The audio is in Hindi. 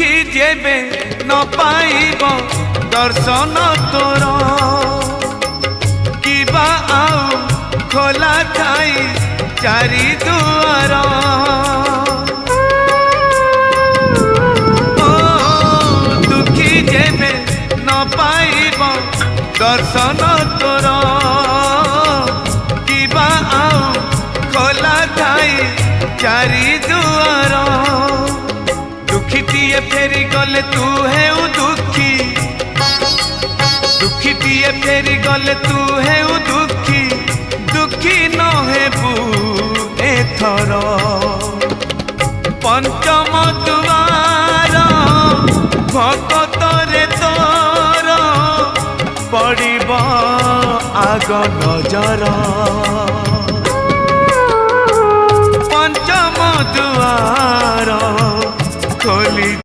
दुखी जेबे न पाइब दर्शन तोर किबा आउ खोला थाई चारि दुआर दुखी जेबे न पाइब दर्शन तोर किबा आउ खोला थाई चारि दुआर दुखीटीए फेरी गले तू है दुखी दुखीटीए फेरी गले तू है दुखी दुखी न हेबू एथर पंचम दुआर भगतरे तोर पड़िब आग नजर पंचम दुआर खोली